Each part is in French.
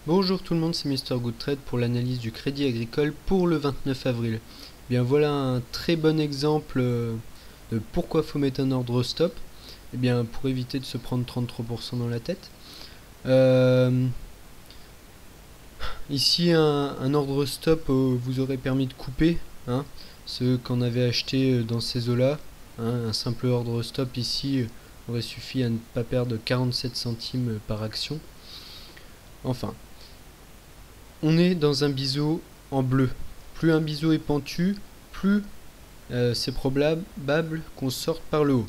Bonjour tout le monde, c'est Mister Good Trade pour l'analyse du Crédit Agricole pour le 29 avril. Bien voilà un très bon exemple de pourquoi faut mettre un ordre stop. Eh bien pour éviter de se prendre 33% dans la tête. Ici un ordre stop vous aurait permis de couper ce qu'on avait acheté dans ces eaux-là. Un simple ordre stop ici aurait suffi à ne pas perdre 47 centimes par action. Enfin, on est dans un biseau en bleu. Plus un biseau est pentu, plus c'est probable qu'on sorte par le haut.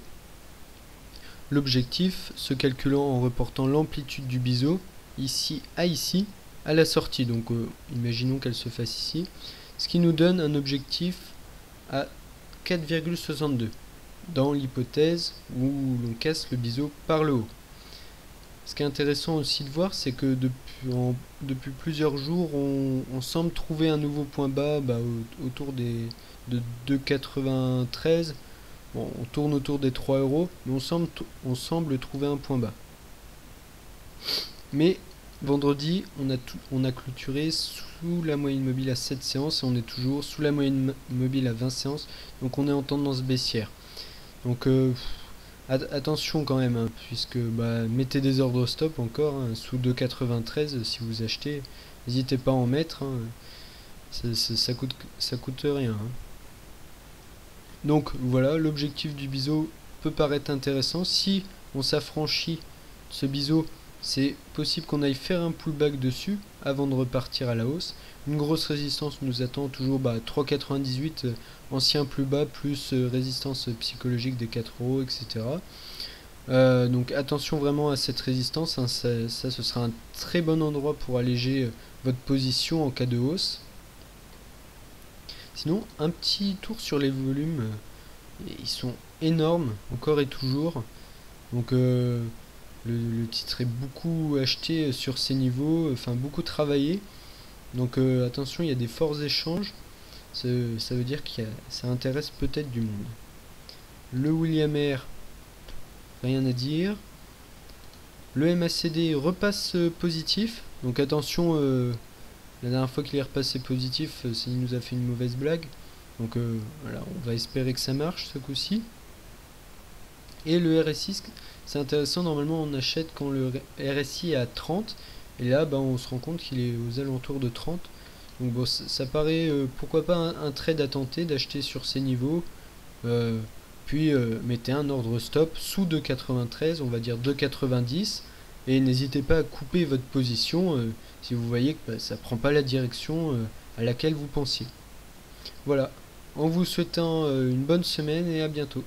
L'objectif se calculant en reportant l'amplitude du biseau ici à la sortie. Donc imaginons qu'elle se fasse ici, ce qui nous donne un objectif à 4,62 dans l'hypothèse où l'on casse le biseau par le haut. Ce qui est intéressant aussi de voir, c'est que depuis plusieurs jours, on semble trouver un nouveau point bas autour de 2,93. Bon, on tourne autour des 3 euros, mais on semble trouver un point bas. Mais vendredi, on a clôturé sous la moyenne mobile à 7 séances et on est toujours sous la moyenne mobile à 20 séances. Donc on est en tendance baissière. Donc attention quand même, puisque mettez des ordres stop encore, sous 2,93 si vous achetez, n'hésitez pas à en mettre, ça coûte rien. Donc voilà, l'objectif du biseau peut paraître intéressant. Si on s'affranchit de ce biseau, c'est possible qu'on aille faire un pullback dessus avant de repartir à la hausse. Une grosse résistance nous attend toujours 3,98, ancien plus bas, plus résistance psychologique des 4 euros, etc. Donc attention vraiment à cette résistance, ça ce sera un très bon endroit pour alléger votre position en cas de hausse. Sinon, un petit tour sur les volumes, ils sont énormes, encore et toujours. Donc le titre est beaucoup acheté sur ces niveaux, enfin beaucoup travaillé. Donc attention, il y a des forts échanges, ça veut dire que ça intéresse peut-être du monde. Le William R, rien à dire. Le MACD repasse positif, donc attention, la dernière fois qu'il est repassé positif, il nous a fait une mauvaise blague. Donc voilà, on va espérer que ça marche ce coup-ci. Et le RSI, c'est intéressant, normalement on achète quand le RSI est à 30. Et là on se rend compte qu'il est aux alentours de 30. Donc bon, ça paraît pourquoi pas un trade à tenter d'acheter sur ces niveaux. Puis mettez un ordre stop sous 2,93, on va dire 2,90. Et n'hésitez pas à couper votre position si vous voyez que ça prend pas la direction à laquelle vous pensiez. Voilà, en vous souhaitant une bonne semaine et à bientôt.